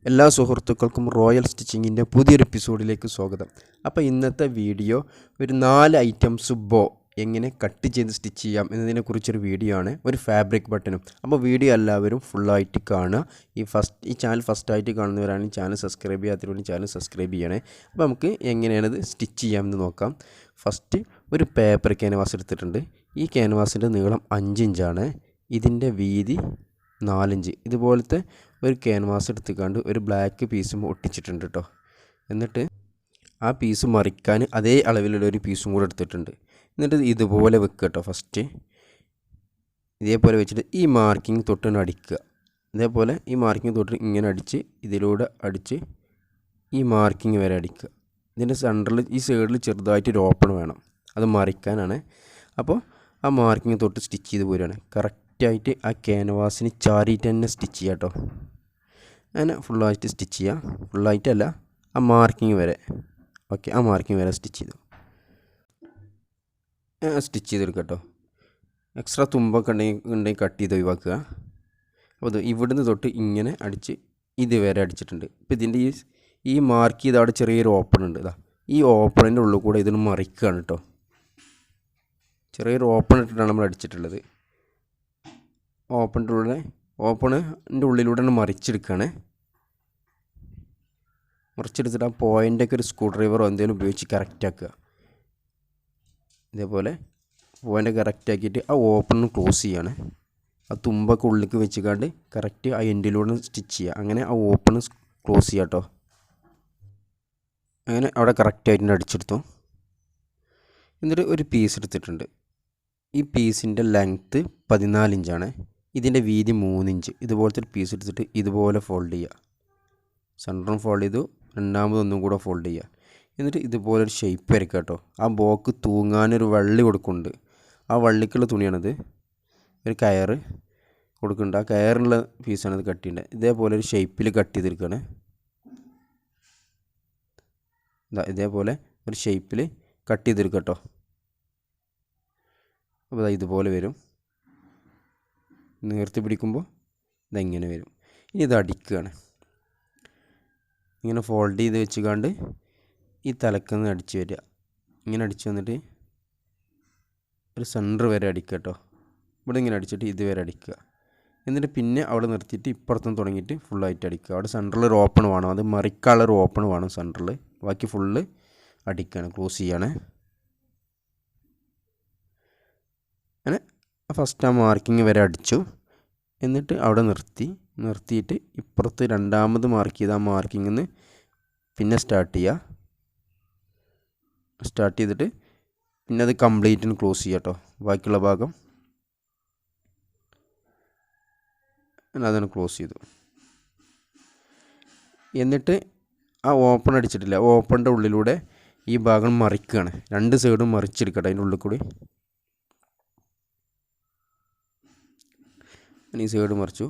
എല്ലാ സുഹൃത്തുക്കൾക്കും റോയൽ സ്റ്റിച്ചിങ്ങിൻ്റെ പുതിയൊരു എപ്പിസോഡിലേക്ക് സ്വാഗതം. അപ്പോൾ ഇന്നത്തെ വീഡിയോ ഒരു 4 ഐറ്റംസ് ബോ എങ്ങനെ കട്ട് ചെയ്ത് സ്റ്റിച്ച് ചെയ്യാം എന്നതിനെക്കുറിച്ചൊരു വീഡിയോ ആണ്, ഒരു ഫാബ്രിക് ബട്ടനും. അപ്പോൾ വീഡിയോ എല്ലാവരും ഫുള്ളായിട്ട് കാണുക. ഈ ചാനൽ ഫസ്റ്റായിട്ട് കാണുന്നവരാണെങ്കിൽ ചാനൽ സബ്സ്ക്രൈബ് ചെയ്യാത്തവരും ചാനൽ സബ്സ്ക്രൈബ് ചെയ്യണേ. അപ്പോൾ നമുക്ക് എങ്ങനെയാണത് സ്റ്റിച്ച് ചെയ്യാമെന്ന് നോക്കാം. ഫസ്റ്റ് ഒരു പേപ്പർ ക്യാൻവാസ് എടുത്തിട്ടുണ്ട്. ഈ ക്യാൻവാസിൻ്റെ നീളം 5 ഇഞ്ചാണ്, ഇതിൻ്റെ വീതി 4 ഇഞ്ച്. ഇതുപോലത്തെ ഒരു ക്യാൻവാസ് എടുത്തുകൊണ്ട് ഒരു ബ്ലാക്ക് പീസും ഒട്ടിച്ചിട്ടുണ്ട് കേട്ടോ. എന്നിട്ട് ആ പീസ് മറിക്കാൻ അതേ അളവിലുള്ള ഒരു പീസും കൂടെ എടുത്തിട്ടുണ്ട്. എന്നിട്ട് ഇതുപോലെ വെക്കുക കേട്ടോ. ഫസ്റ്റ് ഇതേപോലെ വെച്ചിട്ട് ഈ മാർക്കിംഗ് തൊട്ട് അടിക്കുക. ഇതേപോലെ ഈ മാർക്കിംഗ് തൊട്ട് ഇങ്ങനെ അടിച്ച് ഇതിലൂടെ അടിച്ച് ഈ മാർക്കിംഗ് വരെ അടിക്കുക. ഇതിൻ്റെ സെൻറ്ററിൽ ഈ സൈഡിൽ ചെറുതായിട്ടൊരു ഓപ്പൺ വേണം, അത് മറിക്കാനാണ്. അപ്പോൾ ആ മാർക്കിംഗ് തൊട്ട് സ്റ്റിച്ച് ചെയ്ത് പോരുകയാണ്. കറക്റ്റായിട്ട് ആ ക്യാൻവാസിന് ചാരിയിട്ട് തന്നെ സ്റ്റിച്ച് ചെയ്യുക കേട്ടോ. അങ്ങനെ ഫുള്ളായിട്ട് സ്റ്റിച്ച് ചെയ്യുക. ഫുള്ളായിട്ടല്ല, ആ മാർക്കിംഗ് വരെ. ഓക്കെ, ആ മാർക്കിംഗ് വരെ സ്റ്റിച്ച് ചെയ്തെടുക്കുക കേട്ടോ. എക്സ്ട്രാ തുമ്പൊക്കെ ഉണ്ടെങ്കിൽ കട്ട് ചെയ്ത് ഒഴിവാക്കുക. അപ്പോൾ ഇത് ഇവിടുന്ന് തൊട്ട് ഇങ്ങനെ അടിച്ച് ഇതുവരെ അടിച്ചിട്ടുണ്ട്. ഇപ്പോൾ ഇതിൻ്റെ ഈ മാർക്ക് ചെയ്ത് അവിടെ ചെറിയൊരു ഓപ്പൺ ഉണ്ട്. ഇതാ ഈ ഓപ്പണിൻ്റെ ഉള്ളിൽ കൂടെ ഇതിന് മറിക്കുകയാണ് കേട്ടോ. ചെറിയൊരു ഓപ്പൺ ഇട്ടിട്ടാണ് നമ്മൾ അടിച്ചിട്ടുള്ളത്. ഓപ്പണിൻ്റെ ഉള്ളിലൂടെ മറിച്ചെടുക്കുകയാണ്. മറിച്ചെടുത്തിട്ട് ആ പോയിൻ്റൊക്കെ ഒരു സ്ക്രൂ ഡ്രൈവറോ എന്തെങ്കിലും ഉപയോഗിച്ച് കറക്റ്റാക്കുക. ഇതേപോലെ പോയിൻ്റ് കറക്റ്റാക്കിയിട്ട് ആ ഓപ്പൺ ക്ലോസ് ചെയ്യാണ്. ആ തുമ്പൊക്കെ ഉള്ളിലേക്ക് വെച്ചുകൊണ്ട് കറക്റ്റ് ആ എൻഡിലൂടെ സ്റ്റിച്ച് ചെയ്യുക. അങ്ങനെ ആ ഓപ്പൺ ക്ലോസ് ചെയ്യുക കേട്ടോ. അങ്ങനെ അവിടെ കറക്റ്റായിട്ട് അടിച്ചെടുത്തു. എന്നിട്ട് ഒരു പീസ് എടുത്തിട്ടുണ്ട്. ഈ പീസിൻ്റെ ലെങ്ത്ത് 14 ഇഞ്ചാണ്, ഇതിൻ്റെ വീതി 3 ഇഞ്ച്. ഇതുപോലത്തെ ഒരു പീസ് എടുത്തിട്ട് ഇതുപോലെ ഫോൾഡ് ചെയ്യുക. സെൻറ്ററും ഫോൾഡ് ചെയ്തു, രണ്ടാമതൊന്നും കൂടെ ഫോൾഡ് ചെയ്യുക. എന്നിട്ട് ഇതുപോലൊരു ഷേപ്പ് വരയ്ക്കുക കേട്ടോ. ആ ബോക്ക് തൂങ്ങാനൊരു വള്ളി കൊടുക്കുന്നുണ്ട്. ആ വള്ളിക്കുള്ള തുണിയാണിത്. ഒരു കയറ് കൊടുക്കുന്നുണ്ട്. ആ കയറുള്ള പീസാണിത് കട്ട് ചെയ്യേണ്ടത്. ഇതേപോലെ ഒരു ഷേപ്പിൽ കട്ട് ചെയ്തെടുക്കുകയാണ്. ഇതേപോലെ ഒരു ഷേപ്പിൽ കട്ട് ചെയ്തെടുക്കുക കേട്ടോ. അപ്പോൾ ഇതുപോലെ വരും. നേർത്തി പിടിക്കുമ്പോൾ ഇതെങ്ങനെ വരും. ഇനി ഇത് അടിക്കുകയാണ്. ഇങ്ങനെ ഫോൾഡ് ചെയ്ത് വെച്ചുകൊണ്ട് ഈ തലക്കുന്ന് അടിച്ച് വരിക. ഇങ്ങനെ അടിച്ച് വന്നിട്ട് ഒരു സെൻറ്റർ വരെ അടിക്കുക കേട്ടോ. ഇവിടെ ഇങ്ങനെ അടിച്ചിട്ട് ഇതുവരെ അടിക്കുക. എന്നിട്ട് പിന്നെ അവിടെ നിർത്തിയിട്ട് ഇപ്പുറത്തും തുടങ്ങിയിട്ട് ഫുള്ളായിട്ട് അടിക്കുക. അവിടെ സെൻറ്ററിൽ ഒരു ഓപ്പൺ വേണം, അത് മറിക്കാനുള്ളൊരു ഓപ്പൺ വേണം സെൻറ്ററിൽ. ബാക്കി ഫുള്ള് അടിക്കുകയാണ്, ക്ലോസ് ചെയ്യാണ്. അങ്ങനെ ഫസ്റ്റ് ആ മാർക്കിങ് വരെ അടിച്ചു. എന്നിട്ട് അവിടെ നിർത്തിയിട്ട് ഇപ്പുറത്ത് രണ്ടാമത് മാർക്ക് ചെയ്ത് ആ മാർക്കിങ്ങിൽ നിന്ന് പിന്നെ സ്റ്റാർട്ട് ചെയ്തിട്ട് പിന്നെ അത് കംപ്ലീറ്റിന് ക്ലോസ് ചെയ്യുക കേട്ടോ. ബാക്കിയുള്ള ഭാഗം അതിന് ക്ലോസ് ചെയ്തു. എന്നിട്ട് ആ ഓപ്പൺ അടിച്ചിട്ടില്ല, ഓപ്പണിൻ്റെ ഉള്ളിലൂടെ ഈ ഭാഗം മറിക്കുകയാണ്. രണ്ട് സൈഡും മറിച്ചെടുക്കട്ടെ അതിൻ്റെ ഉള്ളിൽ കൂടി. ഈ സൈഡ് മറിച്ചു.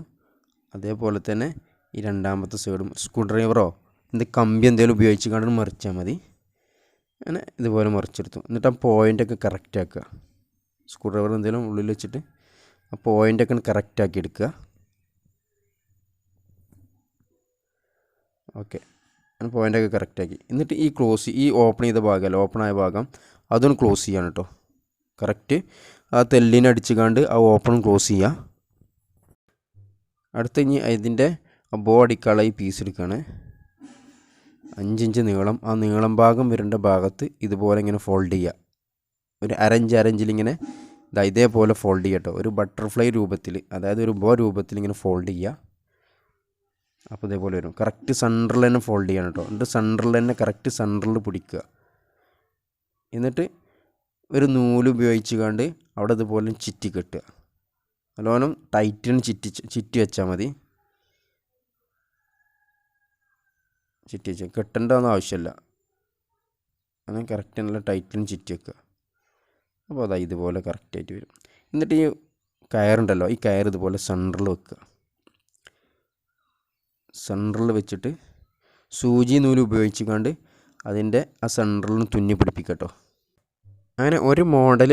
അതേപോലെ തന്നെ ഈ രണ്ടാമത്തെ സൈഡും സ്ക്രൂ ഡ്രൈവറോ കമ്പി എന്തെങ്കിലും ഉപയോഗിച്ച് കണ്ട് മറിച്ചാൽ മതി. അങ്ങനെ ഇതുപോലെ മറിച്ചെടുത്തു. എന്നിട്ട് ആ പോയിൻ്റൊക്കെ കറക്റ്റ് ആക്കുക. സ്ക്രൂ ഡ്രൈവർ എന്തെങ്കിലും ഉള്ളിൽ വെച്ചിട്ട് ആ പോയിൻ്റൊക്കെ കറക്റ്റാക്കി എടുക്കുക. ഓക്കെ, അങ്ങനെ പോയിൻ്റൊക്കെ കറക്റ്റാക്കി. എന്നിട്ട് ഈ ഓപ്പൺ ചെയ്ത ഭാഗമല്ല, ഓപ്പണായ ഭാഗം അതൊന്ന് ക്ലോസ് ചെയ്യാണ് കേട്ടോ. കറക്റ്റ് ആ തെല്ലിനടിച്ച് കണ്ട് ആ ഓപ്പൺ ക്ലോസ് ചെയ്യുക. അടുത്ത ഇനി ഇതിൻ്റെ ബോ അടിക്കാനുള്ള ഈ പീസ് എടുക്കുകയാണ്. 5 ഇഞ്ച് നീളം. ആ നീളം ഭാഗം വരേണ്ട ഭാഗത്ത് ഇതുപോലെ ഇങ്ങനെ ഫോൾഡ് ചെയ്യുക. ഒരു അരഞ്ചിലിങ്ങനെ ഇതേപോലെ ഫോൾഡ് ചെയ്യുക കേട്ടോ. ഒരു ബട്ടർഫ്ലൈ രൂപത്തിൽ, അതായത് ഒരു ബോ രൂപത്തിൽ ഇങ്ങനെ ഫോൾഡ് ചെയ്യുക. അപ്പോൾ ഇതേപോലെ വരും. കറക്റ്റ് സെൻറ്ററിൽ തന്നെ ഫോൾഡ് ചെയ്യണം കേട്ടോ. എന്നിട്ട് സെൻറ്ററിൽ തന്നെ കറക്റ്റ് സെൻറ്ററിൽ പിടിക്കുക. എന്നിട്ട് ഒരു നൂല് ഉപയോഗിച്ച് കൊണ്ട് അവിടെ ഇതുപോലെ ചുറ്റി കെട്ടുക. നല്ലോണം ടൈറ്റിന് ചുറ്റി വെച്ചാൽ മതി. ചുറ്റി വെച്ചാൽ കെട്ടേണ്ടതൊന്നും ആവശ്യമില്ല. അങ്ങനെ കറക്റ്റ് നല്ല ടൈറ്റിന് ചുറ്റി വെക്കുക. അപ്പോൾ ഇതുപോലെ കറക്റ്റായിട്ട് വരും. എന്നിട്ട് ഈ കയറുണ്ടല്ലോ, ഈ കയർ ഇതുപോലെ സെൻറ്ററിൽ വെക്കുക. സെൻറ്ററിൽ വെച്ചിട്ട് സൂചി നൂല് ഉപയോഗിച്ച് കൊണ്ട് അതിൻ്റെ ആ സെൻറ്ററിൽ തുന്നി പിടിപ്പിക്കുക കേട്ടോ. അങ്ങനെ ഒരു മോഡൽ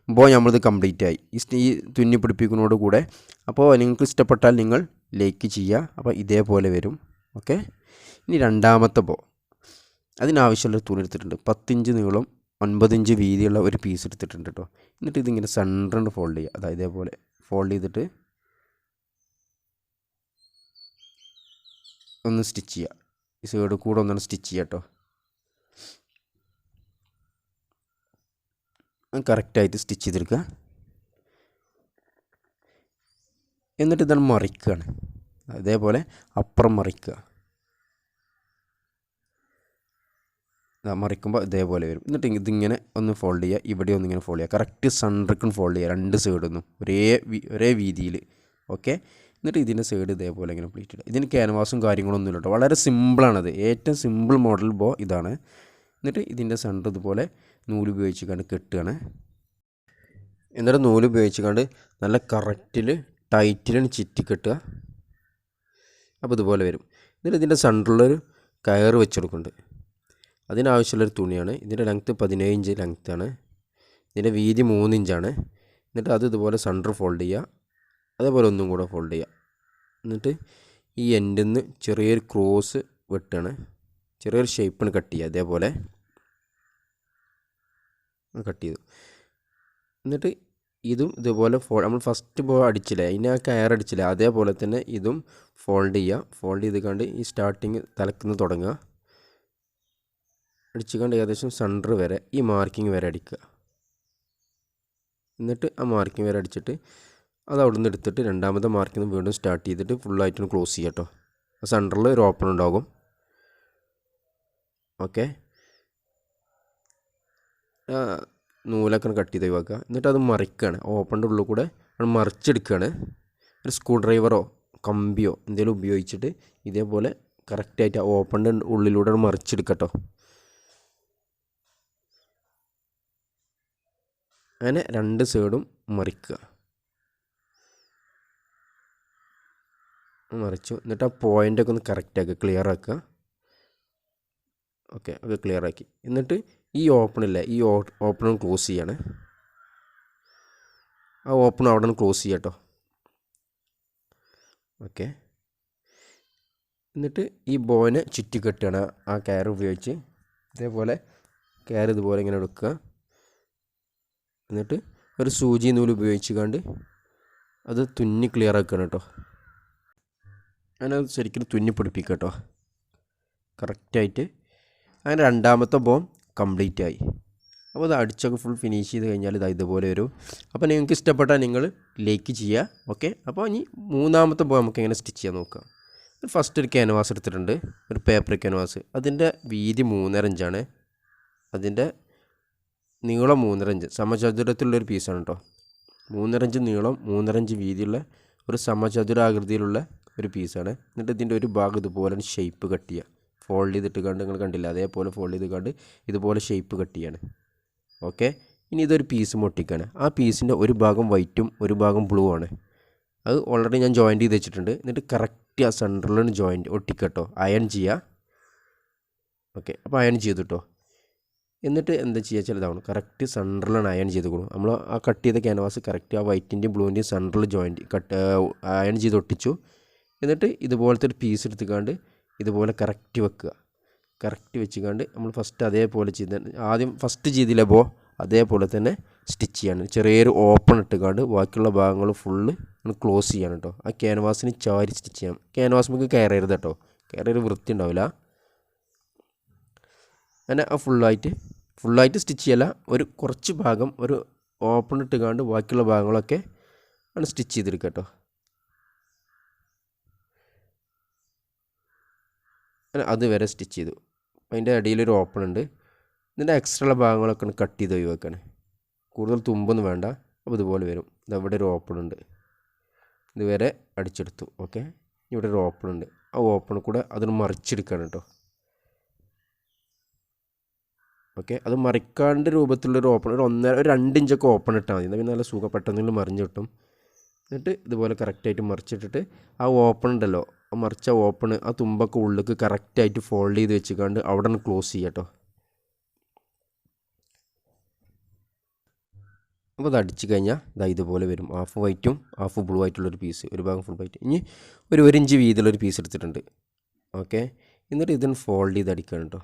ബോ നമ്മളിത് കംപ്ലീറ്റ് ആയി ഈ തുന്നി പിടിപ്പിക്കുന്നതോട് കൂടെ. അപ്പോൾ നിങ്ങൾക്ക് ഇഷ്ടപ്പെട്ടാൽ നിങ്ങൾ ലൈക്ക് ചെയ്യുക. അപ്പോൾ ഇതേപോലെ വരും. ഓക്കെ. ഇനി രണ്ടാമത്തെ ബോ, അതിനാവശ്യമുള്ള തുണി എടുത്തിട്ടുണ്ട്. 10 ഇഞ്ച് നീളം 9 ഇഞ്ച് വീതിയുള്ള ഒരു പീസ് എടുത്തിട്ടുണ്ട് കേട്ടോ. എന്നിട്ട് ഇതിങ്ങനെ സെൻറ്ററിൽ ഫോൾഡ് ചെയ്യുക. അതായത് ഇതേപോലെ ഫോൾഡ് ചെയ്തിട്ട് ഒന്ന് സ്റ്റിച്ച് ചെയ്യുക. ഈ സൈഡ് കൂടെ ഒന്നാണ് സ്റ്റിച്ച് ചെയ്യുക കേട്ടോ. കറക്റ്റായിട്ട് സ്റ്റിച്ച് ചെയ്തെടുക്കുക. എന്നിട്ട് ഇതാണ് മറിക്കുകയാണ്. അതേപോലെ അപ്പുറം മറിക്കുക. മറിക്കുമ്പോൾ ഇതേപോലെ വരും. എന്നിട്ട് ഇതിങ്ങനെ ഒന്ന് ഫോൾഡ് ചെയ്യുക. ഇവിടെ ഒന്നിങ്ങനെ ഫോൾഡ് ചെയ്യുക. കറക്റ്റ് സെൻറ്ററിക്കും ഫോൾഡ് ചെയ്യുക. രണ്ട് സൈഡൊന്നും ഒരേ വീതിയിൽ. ഓക്കെ. എന്നിട്ട് ഇതിൻ്റെ സൈഡ് ഇതേപോലെ ഇങ്ങനെ പ്ലീറ്റ് ഇടുക. ഇതിന് ക്യാൻവാസും കാര്യങ്ങളൊന്നും ഇല്ല കേട്ടോ. വളരെ സിമ്പിളാണത്. ഏറ്റവും സിമ്പിൾ മോഡൽ ബോ ഇതാണ്. എന്നിട്ട് ഇതിൻ്റെ സെൻറ്റർ ഇതുപോലെ നൂല് ഉപയോഗിച്ച് കണ്ട് കെട്ടുകയാണ്. എന്നിട്ട് നൂല് ഉപയോഗിച്ച് കണ്ട് നല്ല കറക്റ്റിൽ ടൈറ്റിലാണ് ചുറ്റി കെട്ടുക. അപ്പോൾ ഇതുപോലെ വരും. എന്നിട്ട് ഇതിൻ്റെ സെൻറ്ററിലൊരു കയറ് വെച്ചെടുക്കുന്നുണ്ട്. അതിനാവശ്യമുള്ളൊരു തുണിയാണ്. ഇതിൻ്റെ ലെങ്ത്ത് 17 ഇഞ്ച് ലെങ്ത്താണ്. ഇതിൻ്റെ വീതി 3 ഇഞ്ചാണ്. എന്നിട്ട് അത് ഇതുപോലെ സെൻറ്റർ ഫോൾഡ് ചെയ്യുക. അതേപോലെ ഒന്നും കൂടെ ഫോൾഡ് ചെയ്യുക. എന്നിട്ട് ഈ എൻഡിൽ നിന്ന് ചെറിയൊരു ക്രോസ് വെട്ടാണ്. ചെറിയൊരു ഷേപ്പിന് കട്ട് ചെയ്യുക. അതേപോലെ കട്ട് ചെയ്തു. എന്നിട്ട് ഇതും ഇതുപോലെ നമ്മൾ ഫസ്റ്റ് ബോ അടിച്ചില്ലേ, അതിന് ആ കയർ അടിച്ചില്ലേ, അതേപോലെ തന്നെ ഇതും ഫോൾഡ് ചെയ്യുക. ഫോൾഡ് ചെയ്ത് കണ്ട് ഈ സ്റ്റാർട്ടിങ് തലക്കുന്ന് തുടങ്ങുക. അടിച്ചുകൊണ്ട് ഏകദേശം സെൻറ്റർ വരെ ഈ മാർക്കിങ് വരെ അടിക്കുക. എന്നിട്ട് ആ മാർക്കിങ് വരെ അടിച്ചിട്ട് അത് അവിടെ നിന്ന് എടുത്തിട്ട് രണ്ടാമത്തെ മാർക്കിൽ നിന്ന് വീണ്ടും സ്റ്റാർട്ട് ചെയ്തിട്ട് ഫുള്ളായിട്ടൊന്ന് ക്ലോസ് ചെയ്യുക കേട്ടോ. ആ സെൻറ്ററിൽ ഒരു ഓപ്പൺ ഉണ്ടാകും. ഓക്കെ. നൂലൊക്കെ കട്ട് ചെയ്ത് ഒഴിവാക്കുക. എന്നിട്ട് അത് മറിക്കുകയാണ്. ഓപ്പണിൻ്റെ ഉള്ളിൽ കൂടെ അത് മറിച്ചെടുക്കുകയാണ്. ഒരു സ്ക്രൂ ഡ്രൈവറോ കമ്പിയോ എന്തെങ്കിലും ഉപയോഗിച്ചിട്ട് ഇതേപോലെ കറക്റ്റായിട്ട് ആ ഓപ്പണിൻ്റെ ഉള്ളിലൂടെ മറിച്ചെടുക്കട്ടോ. അങ്ങനെ രണ്ട് സൈഡും മറിക്കുക. മറിച്ചു. എന്നിട്ട് ആ പോയിൻ്റൊക്കെ ഒന്ന് കറക്റ്റാക്കുക, ക്ലിയർ ആക്കുക. ഓക്കെ, അത് ക്ലിയർ ആക്കി. എന്നിട്ട് ഈ ഓപ്പണില്ലേ, ഈ ഓപ്പൺ ക്ലോസ് ചെയ്യാണ്. ആ ഓപ്പൺ അവിടെ നിന്ന് ക്ലോസ് ചെയ്യാം കേട്ടോ. ഓക്കെ. എന്നിട്ട് ഈ ബോയിനെ ചുറ്റിക്കെട്ടുകയാണ് ആ കയർ ഉപയോഗിച്ച്. ഇതേപോലെ കയർ ഇതുപോലെ ഇങ്ങനെ എടുക്കുക. എന്നിട്ട് ഒരു സൂചി നൂല് ഉപയോഗിച്ച് കണ്ട് അത് തുന്നി ക്ലിയർ ആക്കുകയാണ് കേട്ടോ. ഞാനത് ശരിക്കും തുന്നി പിടിപ്പിക്കുക കേട്ടോ, കറക്റ്റായിട്ട്. അങ്ങനെ രണ്ടാമത്തെ ബോം കംപ്ലീറ്റ് ആയി. അപ്പോൾ അത് അടിച്ചൊക്കെ ഫുൾ ഫിനിഷ് ചെയ്ത് കഴിഞ്ഞാൽ ഇത് ഇതുപോലെ വരും. അപ്പോൾ നിങ്ങൾക്ക് ഇഷ്ടപ്പെട്ടാൽ നിങ്ങൾ ലൈക്ക് ചെയ്യുക. ഓക്കെ. അപ്പോൾ ഇനി മൂന്നാമത്തെ ബോ നമുക്ക് എങ്ങനെ സ്റ്റിച്ച് ചെയ്യാൻ നോക്കാം. ഫസ്റ്റ് ഒരു ക്യാൻവാസ് എടുത്തിട്ടുണ്ട്, ഒരു പേപ്പർ ക്യാൻവാസ്. അതിൻ്റെ വീതി 3.5 ഇഞ്ചാണ്. അതിൻ്റെ നീളം 3.5 ഇഞ്ച്. സമചതുരത്തിലുള്ളൊരു പീസാണ് കേട്ടോ. 3.5 ഇഞ്ച് നീളം 3.5 ഇഞ്ച് വീതിയുള്ള ഒരു സമചതുരാകൃതിയിലുള്ള ഒരു പീസാണ്. എന്നിട്ട് ഇതിൻ്റെ ഒരു ഭാഗം ഇതുപോലെ ഷേപ്പ് കട്ട് ചെയ്യുക. ഫോൾഡ് ചെയ്തിട്ട് കണ്ട് നിങ്ങൾ കണ്ടില്ല, അതേപോലെ ഫോൾഡ് ചെയ്ത് കണ്ട് ഇതുപോലെ ഷേപ്പ് കട്ട് ചെയ്യാണ്. ഓക്കെ. ഇനി ഇതൊരു പീസ് ഒട്ടിക്കുകയാണ്. ആ പീസിൻ്റെ ഒരു ഭാഗം വൈറ്റും ഒരു ഭാഗം ബ്ലൂ ആണ്. അത് ഓൾറെഡി ഞാൻ ജോയിൻറ്റ് ചെയ്ത് വെച്ചിട്ടുണ്ട്. എന്നിട്ട് കറക്റ്റ് ആ സെൻറ്ററിലാണ് ജോയിൻറ്റ് ഒട്ടിക്കട്ടോ, അയൺ ചെയ്യുക. ഓക്കെ. അപ്പോൾ അയൺ ചെയ്തു കേട്ടോ. എന്നിട്ട് എന്താ ചെയ്യുക വെച്ചാൽ ഇതാവണം, കറക്റ്റ് സെൻറ്ററിലാണ് അയൺ ചെയ്ത് കൊടുക്കും. നമ്മൾ ആ കട്ട് ചെയ്ത ക്യാൻവാസ് കറക്റ്റ് ആ വൈറ്റിൻ്റെയും ബ്ലൂവിൻ്റെയും സെൻറ്ററിൽ അയൺ ചെയ്ത് ഒട്ടിച്ചു. എന്നിട്ട് ഇതുപോലത്തെ ഒരു പീസ് എടുത്തുകൊണ്ട് ഇതുപോലെ കറക്റ്റ് വെക്കുക. കറക്റ്റ് വെച്ചുകൊണ്ട് നമ്മൾ ഫസ്റ്റ് അതേപോലെ ആദ്യം ഫസ്റ്റ് ചെയ്തില്ല ബോ അതേപോലെ തന്നെ സ്റ്റിച്ച് ചെയ്യാണ്. ചെറിയൊരു ഓപ്പൺ ഇട്ടുകൊണ്ട് ബാക്കിയുള്ള ഭാഗങ്ങൾ ഫുള്ള് ക്ലോസ് ചെയ്യാണ് കേട്ടോ. ആ ക്യാൻവാസിന് ചാരി സ്റ്റിച്ച് ചെയ്യാം. ക്യാൻവാസ് നമുക്ക് കയറരുത് കേട്ടോ, കയറിയൊരു വൃത്തി ഉണ്ടാവില്ല. അങ്ങനെ ആ ഫുള്ളായിട്ട് സ്റ്റിച്ച് ചെയ്യല്ല, ഒരു കുറച്ച് ഭാഗം ഒരു ഓപ്പൺ ഇട്ടുകൊണ്ട് ബാക്കിയുള്ള ഭാഗങ്ങളൊക്കെ ആണ് സ്റ്റിച്ച് ചെയ്തെടുക്കുക കേട്ടോ. അതുവരെ സ്റ്റിച്ച് ചെയ്തു. അതിൻ്റെ അടിയിലൊരു ഓപ്പൺ ഉണ്ട്. ഇതിൻ്റെ എക്സ്ട്രാ ഉള്ള ഭാഗങ്ങളൊക്കെ ഒന്ന് കട്ട് ചെയ്ത് ഒഴിവാക്കാണ്. കൂടുതൽ തുമ്പൊന്നും വേണ്ട. അപ്പോൾ ഇതുപോലെ വരും. ഇതവിടെ ഒരു ഓപ്പൺ ഉണ്ട്, ഇതുവരെ അടിച്ചെടുത്തു. ഓക്കെ. ഇവിടെ ഒരു ഓപ്പൺ ഉണ്ട്. ആ ഓപ്പൺ കൂടെ അതൊന്ന് മറിച്ചെടുക്കുകയാണ് കേട്ടോ. ഓക്കെ. അത് മറിക്കാണ്ട് രൂപത്തിലുള്ളൊരു ഓപ്പൺ, ഒരു 2 ഇഞ്ചൊക്കെ ഓപ്പൺ ഇട്ടാൽ മതി. എന്നാൽ പിന്നെ നല്ല സുഖം പെട്ടെന്ന് മറിഞ്ഞ് കിട്ടും. എന്നിട്ട് ഇതുപോലെ കറക്റ്റായിട്ട് മറിച്ചിട്ടിട്ട് ആ ഓപ്പൺ ഉണ്ടല്ലോ, ആ മറിച്ച ഓപ്പൺ ആ തുമ്പൊക്കെ ഉള്ളിലേക്ക് കറക്റ്റായിട്ട് ഫോൾഡ് ചെയ്ത് വെച്ചുകൊണ്ട് അവിടെ നിന്ന് ക്ലോസ് ചെയ്യുക കേട്ടോ. അപ്പോൾ അത് അടിച്ച് കഴിഞ്ഞാൽ ഇതുപോലെ വരും. ഹാഫ് വൈറ്റും ഹാഫ് ബ്ലൂ ആയിട്ടുള്ളൊരു പീസ്, ഒരു ഭാഗം ഫുൾ വൈറ്റ്. ഇനി ഒരു 1 ഇഞ്ച് വീതിയുള്ളൊരു പീസ് എടുത്തിട്ടുണ്ട്. ഓക്കെ. എന്നിട്ട് ഇതിന് ഫോൾഡ് ചെയ്തടിക്കണം കേട്ടോ.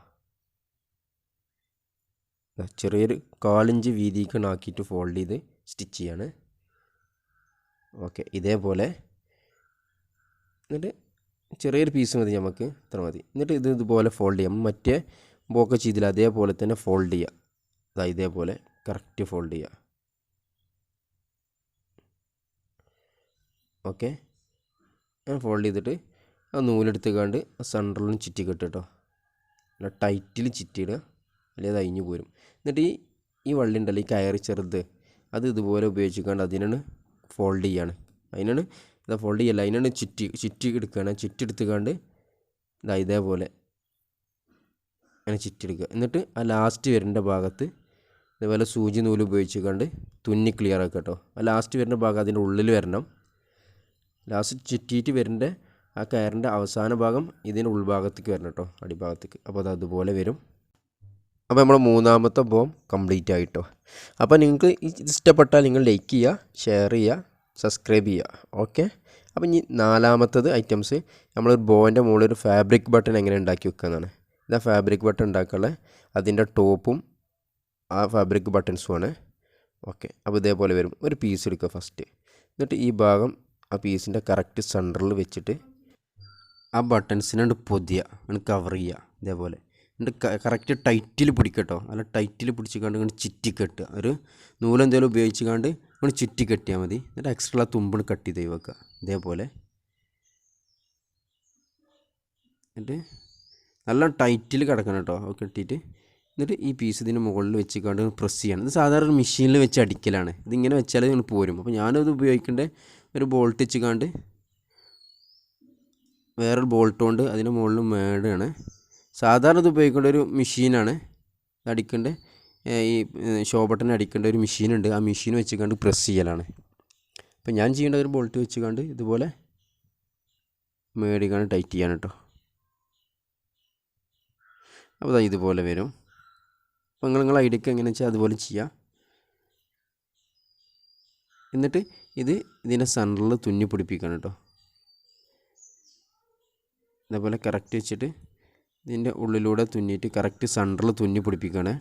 ചെറിയൊരു 1/4 ഇഞ്ച് വീതിക്ക് ആക്കിയിട്ട് ഫോൾഡ് ചെയ്ത് സ്റ്റിച്ച് ചെയ്യാണ്. ഓക്കെ, ഇതേപോലെ. എന്നിട്ട് ചെറിയൊരു പീസ് മതി നമുക്ക്, ഇത്ര മതി. എന്നിട്ട് ഇതുപോലെ ഫോൾഡ് ചെയ്യാം. മറ്റേ ബോക്ക ചെയ്തില്ല അതേപോലെ തന്നെ ഫോൾഡ് ചെയ്യുക. ഇതേപോലെ കറക്റ്റ് ഫോൾഡ് ചെയ്യുക. ഓക്കെ, ഞാൻ ഫോൾഡ് ചെയ്തിട്ട് ആ നൂലെടുത്തുകൊണ്ട് സെൻറ്ററിലും ചുറ്റി കെട്ടുക കേട്ടോ. നല്ല ടൈറ്റിൽ ചുറ്റിയിടുക, അല്ലെങ്കിൽ അത് അഴിഞ്ഞു പോരും. എന്നിട്ട് ഈ വള്ളി ഉണ്ടല്ലോ, ഈ കയറി ചെറുത്, അത് ഇതുപോലെ ഉപയോഗിച്ചുകൊണ്ട് അതിനാണ് ഫോൾഡ് ചെയ്യാണ്. അതിനാണ് ഇതാ ഫോൾഡ് ചെയ്യല്ല, അതിനാണ് ചുറ്റി എടുക്കുകയാണ്. ചുറ്റി എടുത്തുകൊണ്ട് ഇതേപോലെ അങ്ങനെ ചുറ്റി എടുക്കുക. എന്നിട്ട് ആ ലാസ്റ്റ് വരേണ്ട ഭാഗത്ത് ഇതേപോലെ സൂചി നൂല് ഉപയോഗിച്ചുകൊണ്ട് തുന്നി ക്ലിയർ ആക്കുക കേട്ടോ. ആ ലാസ്റ്റ് വരുന്ന ഭാഗം അതിൻ്റെ ഉള്ളിൽ വരണം. ലാസ്റ്റ് ചുറ്റിയിട്ട് വരേണ്ട ആ കയറിൻ്റെ അവസാന ഭാഗം ഇതിൻ്റെ ഉൾഭാഗത്തേക്ക് വരണം കേട്ടോ, അടിഭാഗത്തേക്ക്. അപ്പോൾ അത് അതുപോലെ വരും. അപ്പോൾ നമ്മൾ മൂന്നാമത്തെ ബോം കംപ്ലീറ്റ് ആയിട്ടോ. അപ്പോൾ നിങ്ങൾക്ക് ഇഷ്ടപ്പെട്ടാൽ നിങ്ങൾ ലൈക്ക് ചെയ്യുക, ഷെയർ ചെയ്യുക, സബ്സ്ക്രൈബ് ചെയ്യുക. ഓക്കെ. അപ്പോൾ ഇനി നാലാമത്തത് ഐറ്റംസ് നമ്മളൊരു ബോൻ്റെ മുകളിൽ ഒരു ഫാബ്രിക് ബട്ടൺ എങ്ങനെ ഉണ്ടാക്കി വെക്കുകയെന്നാണ്. ഇതാ ഫാബ്രിക് ബട്ടൺ ഉണ്ടാക്കാനുള്ള അതിൻ്റെ ടോപ്പും ആ ഫാബ്രിക് ബട്ടൺസുമാണ്. ഓക്കെ. അപ്പോൾ ഇതേപോലെ വരും. ഒരു പീസ് എടുക്കുക ഫസ്റ്റ്. എന്നിട്ട് ഈ ഭാഗം ആ പീസിൻ്റെ കറക്റ്റ് സെൻറ്ററിൽ വെച്ചിട്ട് ആ ബട്ടൺസിനോട് പൊതിയുക, കവർ ചെയ്യുക ഇതേപോലെ. എന്നിട്ട് കറക്റ്റ് ടൈറ്റിൽ പിടിക്കട്ടോ. നല്ല ടൈറ്റിൽ പിടിച്ചിക്കാണ്ട് ഇങ്ങനെ ചുറ്റി കെട്ടുക. ഒരു നൂലെന്തെങ്കിലും ഉപയോഗിച്ചുകൊണ്ട് ഇങ്ങനെ ചുറ്റി കെട്ടിയാൽ മതി. എന്നിട്ട് എക്സ്ട്രാ തുമ്പിന് കട്ട് ചെയ്ത് വെക്കുക ഇതേപോലെ. എന്നിട്ട് നല്ല ടൈറ്റിൽ കിടക്കണം കേട്ടോ, കെട്ടിയിട്ട്. എന്നിട്ട് ഈ പീസ് ഇതിന് മുകളിൽ വെച്ചിക്കാണ്ട് പ്രസ് ചെയ്യണം. ഇത് സാധാരണ ഒരു മെഷീനിൽ വെച്ച് അടിക്കലാണ്. ഇതിങ്ങനെ വെച്ചാൽ ഇങ്ങനെ പോരും. അപ്പോൾ ഞാനത് ഉപയോഗിക്കേണ്ട ഒരു ബോൾട്ട് വെച്ചിക്കാണ്ട് വേറൊരു ബോൾട്ട് കൊണ്ട് അതിന് മുകളിൽ മേടാണ്. സാധാരണ ഇത് ഉപയോഗിക്കേണ്ട ഒരു മെഷീനാണ്. അടിക്കേണ്ട ഈ ഷോ ബട്ടൺ അടിക്കേണ്ട ഒരു മെഷീനുണ്ട്. ആ മെഷീൻ വെച്ചുകൊണ്ട് പ്രസ് ചെയ്യലാണ്. അപ്പോൾ ഞാൻ ചെയ്യേണ്ട ഒരു ബോൾട്ട് വെച്ചുകൊണ്ട് ഇതുപോലെ മേടിക്കാണ്ട് ടൈറ്റ് ചെയ്യാൻ കേട്ടോ. അപ്പോൾ ഇതുപോലെ വരും. അപ്പോൾ നിങ്ങളെ ഐഡിയക്ക് എങ്ങനെയാണെന്ന് വെച്ചാൽ അതുപോലെ ചെയ്യുക. എന്നിട്ട് ഇതിൻ്റെ സെൻറ്ററിൽ തുന്നി പിടിപ്പിക്കണം കേട്ടോ. ഇതേപോലെ കറക്റ്റ് വെച്ചിട്ട് ഇതിൻ്റെ ഉള്ളിലൂടെ തുന്നിയിട്ട് കറക്റ്റ് സെൻറ്ററിൽ തുന്നി പിടിപ്പിക്കണേ.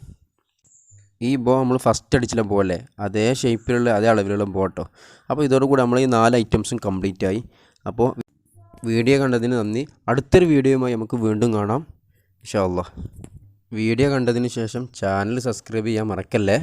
ഈ ബോ നമ്മൾ ഫസ്റ്റ് അടിച്ചില്ല പോലെ അതേ ഷേപ്പിലുള്ള അതേ അളവിലുള്ള ബോ കേട്ടോ. അപ്പോൾ ഇതോടുകൂടി നമ്മൾ ഈ 4 ഐറ്റംസും കംപ്ലീറ്റ് ആയി. അപ്പോൾ വീഡിയോ കണ്ടതിന് നന്ദി. അടുത്തൊരു വീഡിയോയുമായി നമുക്ക് വീണ്ടും കാണാം ഇൻഷാ അല്ലാഹ്. വീഡിയോ കണ്ടതിന് ശേഷം ചാനൽ സബ്സ്ക്രൈബ് ചെയ്യാൻ മറക്കല്ലേ.